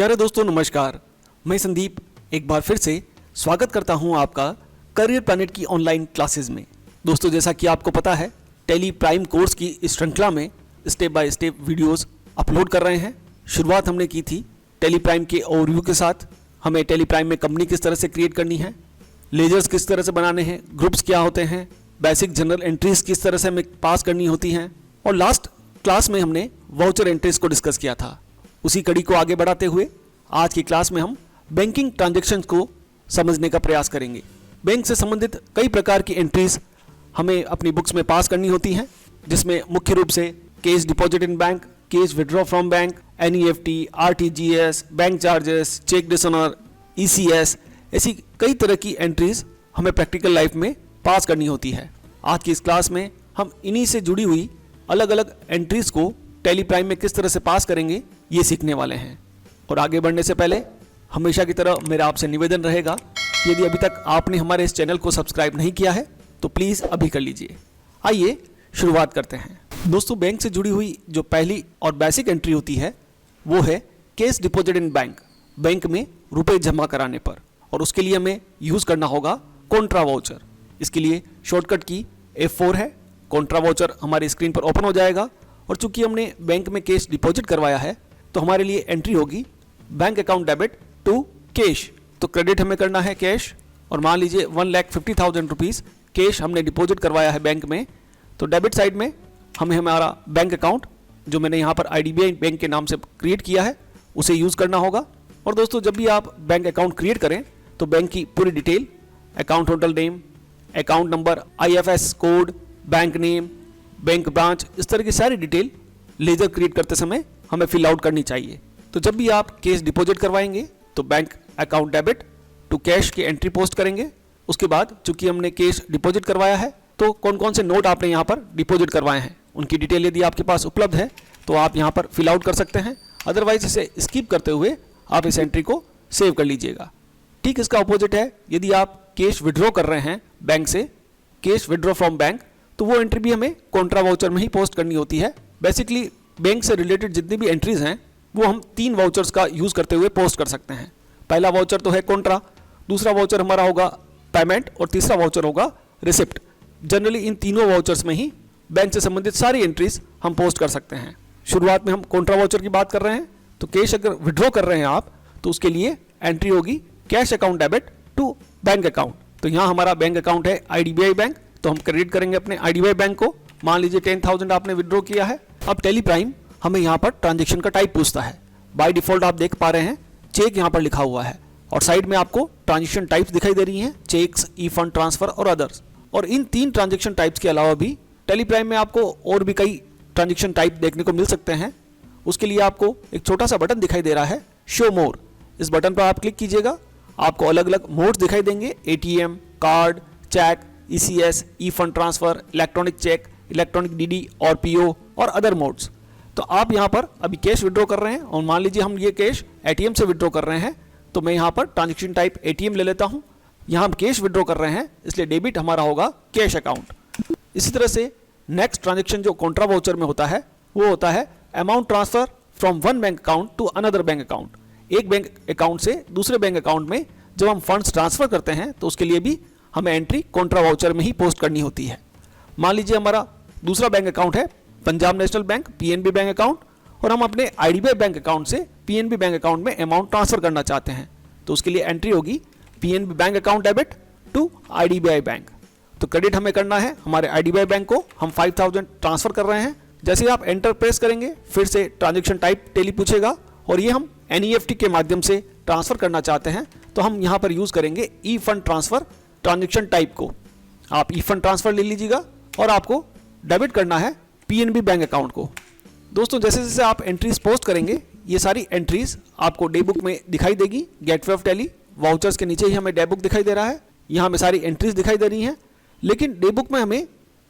प्यारे दोस्तों नमस्कार, मैं संदीप एक बार फिर से स्वागत करता हूं आपका करियर प्लैनेट की ऑनलाइन क्लासेस में। दोस्तों जैसा कि आपको पता है, टेली प्राइम कोर्स की इस श्रृंखला में step by step videos upload कर रहे हैं। शुरुआत हमने की थी टेली प्राइम के ओवरव्यू के साथ। हमें टेली प्राइम में कंपनी किस तरह से क्रिएट करनी है, लेजर्स किस तरह से बनाने हैं, ग्रुप्स क्या होते हैं, बेसिक जनरल एंट्रीज किस तरह से हमें पास करनी होती हैं, और लास्ट क्लास में हमने वाउचर एंट्रीज को डिस्कस किया था। उसी कड़ी को आगे बढ़ाते हुए आज की क्लास में हम बैंकिंग ट्रांजैक्शंस को समझने का प्रयास करेंगे। बैंक से संबंधित कई प्रकार की एंट्रीज हमें अपनी बुक्स में पास करनी होती हैं, जिसमें मुख्य रूप से cash deposit in bank, cash withdraw from bank, NEFT, RTGS, bank charges, cheque dishonour, ECS, ऐसी कई तरह की एंट्रीज हमें प्रैक्टिकल लाइफ में पास करनी होती है। आज की इस क्लास में हम इन्हीं से जुड़ी हुई अलग अलग एंट्रीज को टेली प्राइम में किस तरह से पास करेंगे ये सीखने वाले हैं। और आगे बढ़ने से पहले हमेशा की तरह मेरा आपसे निवेदन रहेगा कि यदि अभी तक आपने हमारे इस चैनल को सब्सक्राइब नहीं किया है तो प्लीज़ अभी कर लीजिए। आइए शुरुआत करते हैं। दोस्तों, बैंक से जुड़ी हुई जो पहली और बेसिक एंट्री होती है वो है cash deposit in bank, bank में रुपए जमा कराने पर, और उसके लिए हमें यूज़ करना होगा कॉन्ट्रा वाउचर। इसके लिए शॉर्टकट की F4 है। कॉन्ट्रा वाउचर हमारी स्क्रीन पर ओपन हो जाएगा, और चूंकि हमने बैंक में कैश डिपॉजिट करवाया है तो हमारे लिए एंट्री होगी bank account debit to cash. तो क्रेडिट हमें करना है कैश, और मान लीजिए 1,50,000 रुपीज़ कैश हमने डिपॉजिट करवाया है बैंक में, तो डेबिट साइड में हमें हमारा बैंक अकाउंट जो मैंने यहाँ पर IDBI बैंक के नाम से क्रिएट किया है उसे यूज़ करना होगा। और दोस्तों, जब भी आप बैंक अकाउंट क्रिएट करें तो बैंक की पूरी detail, account holder name, account number, IFS code, bank name, bank branch, इस तरह की सारी डिटेल लेजर क्रिएट करते समय हमें फिल आउट करनी चाहिए। तो जब भी आप कैश डिपॉजिट करवाएंगे तो bank account debit to cash की एंट्री पोस्ट करेंगे। उसके बाद चूंकि हमने कैश डिपॉजिट करवाया है तो कौन कौन से नोट आपने यहाँ पर डिपॉजिट करवाए हैं उनकी डिटेल यदि आपके पास उपलब्ध है तो आप यहाँ पर फिल आउट कर सकते हैं। अदरवाइज इसे स्किप करते हुए आप इस एंट्री को सेव कर लीजिएगा। ठीक इसका अपोजिट है, यदि आप कैश विड्रॉ कर रहे हैं बैंक से, कैश विड्रॉ फ्रॉम बैंक, तो वो एंट्री भी हमें कॉन्ट्रा वाउचर में ही पोस्ट करनी होती है। बेसिकली बैंक से रिलेटेड जितनी भी एंट्रीज हैं वो हम 3 वाउचर्स का यूज़ करते हुए पोस्ट कर सकते हैं। पहला वाउचर तो है कॉन्ट्रा, दूसरा वाउचर हमारा होगा पेमेंट, और तीसरा वाउचर होगा रिसिप्ट। जनरली इन तीनों वाउचर्स में ही बैंक से संबंधित सारी एंट्रीज हम पोस्ट कर सकते हैं। शुरुआत में हम कॉन्ट्रा वाउचर की बात कर रहे हैं, तो कैश अगर विड्रॉ कर रहे हैं आप तो उसके लिए एंट्री होगी cash account debit to bank account. तो यहाँ हमारा बैंक अकाउंट है IDBI बैंक, तो हम क्रेडिट करेंगे अपने IDBI बैंक को। मान लीजिए 10,000 आपने विड्रॉ किया है। अब टेली प्राइम हमें यहाँ पर ट्रांजैक्शन का टाइप पूछता है। बाय डिफॉल्ट आप देख पा रहे हैं चेक यहाँ पर लिखा हुआ है, और साइड में आपको ट्रांजैक्शन टाइप्स दिखाई दे रही हैं, चेक्स, ई फंड ट्रांसफर और अदर्स। और इन 3 ट्रांजैक्शन टाइप्स के अलावा भी टेली प्राइम में आपको और भी कई ट्रांजैक्शन टाइप देखने को मिल सकते हैं। उसके लिए आपको एक छोटा सा बटन दिखाई दे रहा है, शो मोर। इस बटन पर आप क्लिक कीजिएगा, आपको अलग अलग मोड्स दिखाई देंगे, ATM, card, cheque, ECS, e fund transfer, electronic cheque, electronic DD और PO और अदर मोड्स। तो आप यहाँ पर अभी कैश विड्रॉ कर रहे हैं, और मान लीजिए हम ये कैश ATM से विड्रॉ कर रहे हैं, तो मैं यहाँ पर ट्रांजैक्शन टाइप ATM ले लेता हूँ। यहाँ हम कैश विड्रॉ कर रहे हैं इसलिए डेबिट हमारा होगा कैश अकाउंट। इसी तरह से नेक्स्ट ट्रांजैक्शन जो कॉन्ट्रा वाउचर में होता है वो होता है amount transfer from one bank account to another bank account. एक बैंक अकाउंट से दूसरे बैंक अकाउंट में जब हम फंड्स ट्रांसफर करते हैं तो उसके लिए भी हमें एंट्री कॉन्ट्रा वाउचर में ही पोस्ट करनी होती है। मान लीजिए हमारा दूसरा बैंक अकाउंट है Punjab national bank, PNB bank account, और हम अपने IDBI बैंक अकाउंट से PNB बैंक अकाउंट में अमाउंट ट्रांसफर करना चाहते हैं, तो उसके लिए एंट्री होगी PNB bank account debit to IDBI bank. तो क्रेडिट हमें करना है हमारे IDBI बैंक को, हम 5,000 ट्रांसफर कर रहे हैं। जैसे ही आप एंटर प्रेस करेंगे फिर से ट्रांजेक्शन टाइप टेली पूछेगा, और ये हम NEFT के माध्यम से ट्रांसफर करना चाहते हैं, तो हम यहाँ पर यूज़ करेंगे ई फंड ट्रांसफर ट्रांजेक्शन टाइप को। आप ई फंड ट्रांसफर ले लीजिएगा, और आपको डेबिट करना है PNB बैंक अकाउंट को। दोस्तों, जैसे जैसे आप एंट्रीज पोस्ट करेंगे ये सारी एंट्रीज आपको डे बुक में दिखाई देगी। गेटवे ऑफ टेली वाउचर्स के नीचे ही हमें डे बुक दिखाई दे रहा है, यहाँ हमें सारी एंट्रीज दिखाई दे रही हैं, लेकिन डे बुक में हमें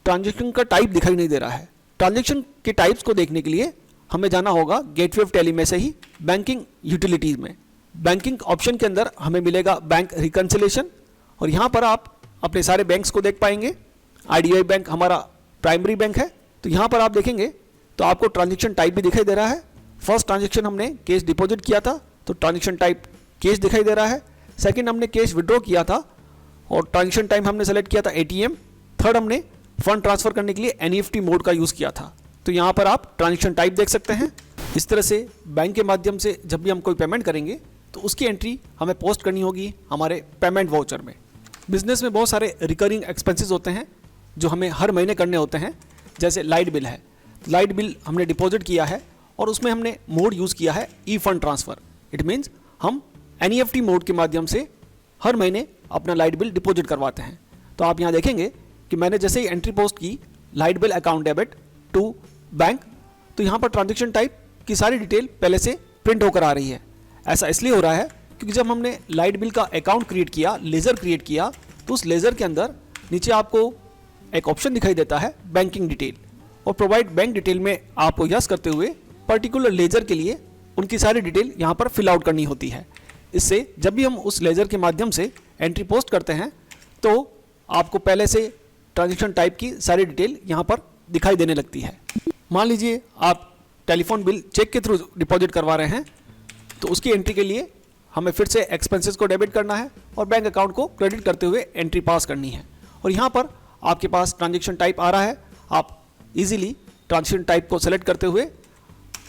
ट्रांजेक्शन का टाइप दिखाई नहीं दे रहा है। ट्रांजेक्शन के टाइप्स को देखने के लिए हमें जाना होगा गेटवे ऑफ टेली में से ही बैंकिंग यूटिलिटीज़ में। बैंकिंग ऑप्शन के अंदर हमें मिलेगा बैंक रिकन्सिलेशन, और यहाँ पर आप अपने सारे बैंक्स को देख पाएंगे। IDBI बैंक हमारा प्राइमरी बैंक है, तो यहाँ पर आप देखेंगे तो आपको ट्रांजैक्शन टाइप भी दिखाई दे रहा है। फर्स्ट ट्रांजैक्शन हमने कैश डिपॉजिट किया था, तो ट्रांजेक्शन टाइप कैश दिखाई दे रहा है। सेकंड हमने कैश विड्रॉ किया था और ट्रांजेक्शन टाइम हमने सेलेक्ट किया था ATM। थर्ड हमने फंड ट्रांसफर करने के लिए NEFT मोड का यूज़ किया था। तो यहाँ पर आप ट्रांजेक्शन टाइप देख सकते हैं। इस तरह से बैंक के माध्यम से जब भी हम कोई पेमेंट करेंगे तो उसकी एंट्री हमें पोस्ट करनी होगी हमारे पेमेंट वाउचर में। बिजनेस में बहुत सारे रिकरिंग एक्सपेंसेस होते हैं जो हमें हर महीने करने होते हैं। जैसे लाइट बिल है, लाइट बिल हमने डिपॉजिट किया है और उसमें हमने मोड यूज़ किया है ई फंड ट्रांसफ़र। इट मीन्स हम NEFT मोड के माध्यम से हर महीने अपना लाइट बिल डिपॉजिट करवाते हैं। तो आप यहाँ देखेंगे कि मैंने जैसे ही एंट्री पोस्ट की light bill account debit to bank, तो यहाँ पर ट्रांजेक्शन टाइप की सारी डिटेल पहले से प्रिंट होकर आ रही है। ऐसा इसलिए हो रहा है क्योंकि जब हमने लाइट बिल का अकाउंट क्रिएट किया, लेज़र क्रिएट किया, तो उस लेज़र के अंदर नीचे आपको एक ऑप्शन दिखाई देता है बैंकिंग डिटेल, और प्रोवाइड बैंक डिटेल में आपको यस करते हुए पर्टिकुलर लेज़र के लिए उनकी सारी डिटेल यहाँ पर फिल आउट करनी होती है। इससे जब भी हम उस लेज़र के माध्यम से एंट्री पोस्ट करते हैं तो आपको पहले से ट्रांजेक्शन टाइप की सारी डिटेल यहाँ पर दिखाई देने लगती है। मान लीजिए आप टेलीफोन बिल चेक के थ्रू डिपॉजिट करवा रहे हैं, तो उसकी एंट्री के लिए हमें फिर से एक्सपेंसेस को डेबिट करना है और बैंक अकाउंट को क्रेडिट करते हुए एंट्री पास करनी है। और यहाँ पर आपके पास ट्रांजेक्शन टाइप आ रहा है, आप इजीली ट्रांजेक्शन टाइप को सेलेक्ट करते हुए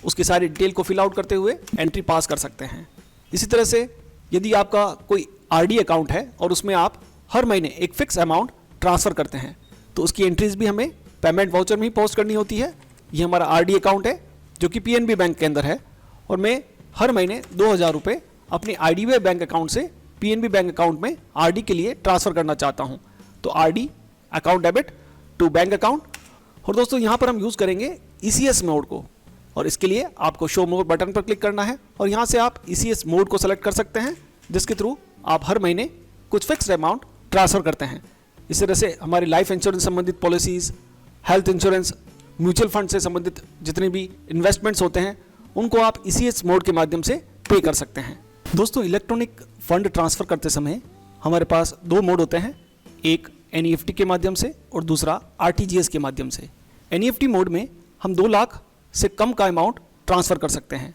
उसकी सारी डिटेल को फिल आउट करते हुए एंट्री पास कर सकते हैं। इसी तरह से यदि आपका कोई RD अकाउंट है और उसमें आप हर महीने एक फिक्स अमाउंट ट्रांसफ़र करते हैं, तो उसकी एंट्रीज भी हमें पेमेंट वाउचर में ही पोस्ट करनी होती है। ये हमारा RD अकाउंट है जो कि PNB बैंक के अंदर है, और मैं हर महीने 2000 रुपये अपनी IDBI बैंक अकाउंट से PNB बैंक अकाउंट में RD के लिए ट्रांसफ़र करना चाहता हूँ। तो RD account debit to bank account. और दोस्तों यहाँ पर हम यूज़ करेंगे ECS मोड को, और इसके लिए आपको शो मोड बटन पर क्लिक करना है और यहाँ से आप ECS मोड को सेलेक्ट कर सकते हैं, जिसके थ्रू आप हर महीने कुछ फिक्स्ड अमाउंट ट्रांसफ़र करते हैं। इस तरह से हमारी लाइफ इंश्योरेंस संबंधित policies, health insurance, mutual fund से संबंधित जितने भी इन्वेस्टमेंट्स होते हैं उनको आप ECS मोड के माध्यम से पे कर सकते हैं। दोस्तों, इलेक्ट्रॉनिक फ़ंड ट्रांसफ़र करते समय हमारे पास दो मोड होते हैं, एक NEFT के माध्यम से और दूसरा RTGS के माध्यम से। NEFT मोड में हम 2 लाख से कम का अमाउंट ट्रांसफ़र कर सकते हैं,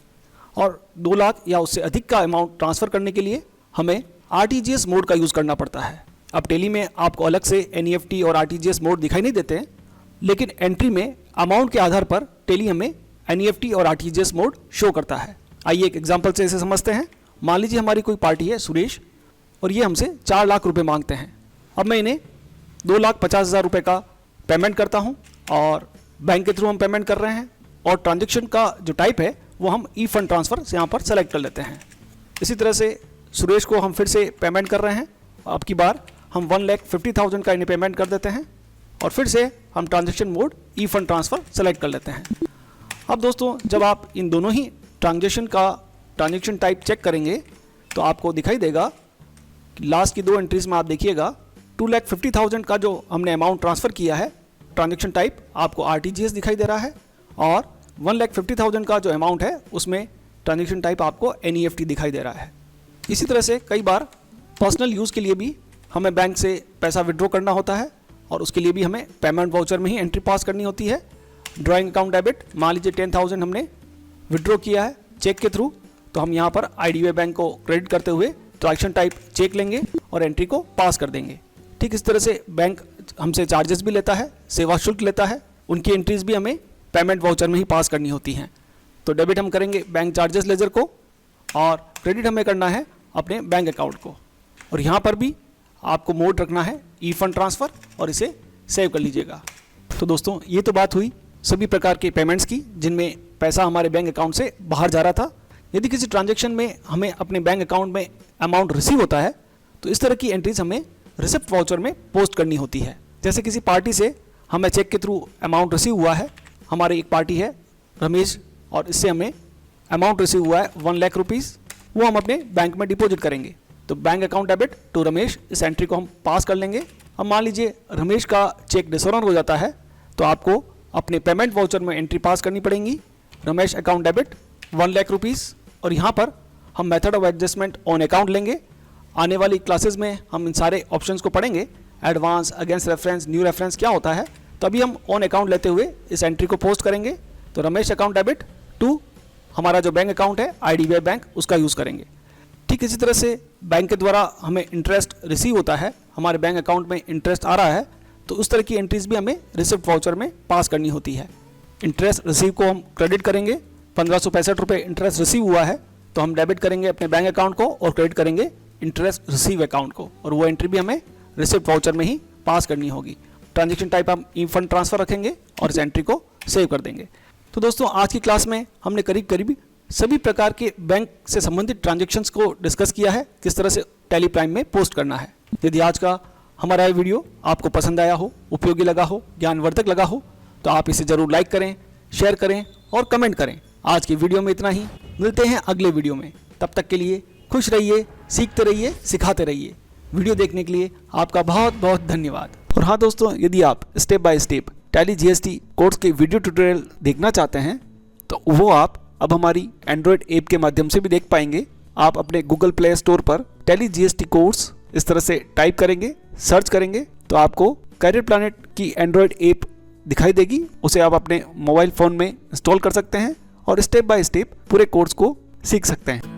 और 2 लाख या उससे अधिक का अमाउंट ट्रांसफ़र करने के लिए हमें RTGS मोड का यूज़ करना पड़ता है। अब टेली में आपको अलग से NEFT और RTGS मोड दिखाई नहीं देते हैं, लेकिन एंट्री में अमाउंट के आधार पर टेली हमें NEFT और RTGS मोड शो करता है। आइए एक एग्जांपल से इसे समझते हैं। मान लीजिए हमारी कोई पार्टी है सुरेश, और ये हमसे 4 लाख रुपए मांगते हैं। अब मैं इन्हें 2,50,000 रुपये का पेमेंट करता हूँ और बैंक के थ्रू हम पेमेंट कर रहे हैं, और ट्रांजेक्शन का जो टाइप है वो हम ई फंड ट्रांसफ़र से यहाँ पर सेलेक्ट कर लेते हैं। इसी तरह से सुरेश को हम फिर से पेमेंट कर रहे हैं। अब की बार हम 1,50,000 का इन्हें पेमेंट कर देते हैं, और फिर से हम ट्रांजेक्शन मोड ई फंड ट्रांसफ़र सेलेक्ट कर लेते हैं। अब दोस्तों, जब आप इन दोनों ही ट्रांजेक्शन टाइप चेक करेंगे तो आपको दिखाई देगा कि लास्ट की 2 एंट्रीज में आप देखिएगा 2,50,000 का जो हमने अमाउंट ट्रांसफ़र किया है, ट्रांजेक्शन टाइप आपको RTGS दिखाई दे रहा है, और 1,50,000 का जो अमाउंट है उसमें ट्रांजेक्शन टाइप आपको NEFT दिखाई दे रहा है। इसी तरह से कई बार पर्सनल यूज़ के लिए भी हमें बैंक से पैसा विड्रॉ करना होता है, और उसके लिए भी हमें पेमेंट वाउचर में ही एंट्री पास करनी होती है। ड्राइंग अकाउंट डेबिट, मान लीजिए 10,000 हमने विड्रॉ किया है चेक के थ्रू, तो हम यहाँ पर IDBI बैंक को क्रेडिट करते हुए ट्रांजेक्शन टाइप चेक लेंगे और एंट्री को पास कर देंगे। ठीक इस तरह से बैंक हमसे चार्जेस भी लेता है, सेवा शुल्क लेता है, उनकी एंट्रीज भी हमें पेमेंट वाउचर में ही पास करनी होती हैं। तो डेबिट हम करेंगे बैंक चार्जेस लेजर को, और क्रेडिट हमें करना है अपने बैंक अकाउंट को। और यहाँ पर भी आपको मोड रखना है ई फंड ट्रांसफ़र, और इसे सेव कर लीजिएगा। तो दोस्तों, ये तो बात हुई सभी प्रकार के पेमेंट्स की जिनमें पैसा हमारे बैंक अकाउंट से बाहर जा रहा था। यदि किसी ट्रांजैक्शन में हमें अपने बैंक अकाउंट में अमाउंट रिसीव होता है, तो इस तरह की एंट्रीज हमें रिसिप्ट वाउचर में पोस्ट करनी होती है। जैसे किसी पार्टी से हमें चेक के थ्रू अमाउंट रिसीव हुआ है, हमारी एक पार्टी है रमेश, और इससे हमें अमाउंट रिसीव हुआ है 1 लाख रुपीज़, वो हम अपने बैंक में डिपॉजिट करेंगे। तो bank account debit to Ramesh, इस एंट्री को हम पास कर लेंगे। अब मान लीजिए रमेश का चेक डिसऑनर हो जाता है, तो आपको अपने पेमेंट वाउचर में एंट्री पास करनी पड़ेगी, Ramesh account debit 1 lakh rupees, और यहाँ पर हम method of adjustment on account लेंगे। आने वाली क्लासेस में हम इन सारे ऑप्शंस को पढ़ेंगे, advance, against reference, new reference क्या होता है। तो अभी हम ऑन अकाउंट लेते हुए इस एंट्री को पोस्ट करेंगे। तो रमेश अकाउंट डेबिट टू हमारा जो बैंक अकाउंट है IDBI बैंक उसका यूज़ करेंगे। ठीक इसी तरह से बैंक के द्वारा हमें इंटरेस्ट रिसीव होता है, हमारे बैंक अकाउंट में इंटरेस्ट आ रहा है, तो उस तरह की एंट्रीज भी हमें रिसिप्ट वाउचर में पास करनी होती है। इंटरेस्ट रिसीव को हम क्रेडिट करेंगे, 1565 रुपये इंटरेस्ट रिसीव हुआ है तो हम डेबिट करेंगे अपने बैंक अकाउंट को और क्रेडिट करेंगे इंटरेस्ट रिसीव अकाउंट को, और वो एंट्री भी हमें रिसिप्ट वाउचर में ही पास करनी होगी। ट्रांजेक्शन टाइप हम ई फंड ट्रांसफ़र रखेंगे और इस एंट्री को सेव कर देंगे। तो दोस्तों आज की क्लास में हमने करीब करीब सभी प्रकार के बैंक से संबंधित ट्रांजेक्शन्स को डिस्कस किया है, किस तरह से टैली प्राइम में पोस्ट करना है। यदि आज का हमारा ये वीडियो आपको पसंद आया हो, उपयोगी लगा हो, ज्ञानवर्धक लगा हो, तो आप इसे ज़रूर लाइक करें, शेयर करें और कमेंट करें। आज की वीडियो में इतना ही, मिलते हैं अगले वीडियो में। तब तक के लिए खुश रहिए, सीखते रहिए, सिखाते रहिए। वीडियो देखने के लिए आपका बहुत बहुत धन्यवाद। और हाँ दोस्तों, यदि आप step by step tally GST course के वीडियो ट्यूटोरियल देखना चाहते हैं तो वो आप अब हमारी एंड्रॉयड ऐप के माध्यम से भी देख पाएंगे। आप अपने गूगल प्ले स्टोर पर टैली GST कोर्स इस तरह से टाइप करेंगे, सर्च करेंगे तो आपको करियर प्लैनेट की एंड्रॉयड ऐप दिखाई देगी। उसे आप अपने मोबाइल फ़ोन में इंस्टॉल कर सकते हैं और स्टेप बाय स्टेप पूरे कोर्स को सीख सकते हैं।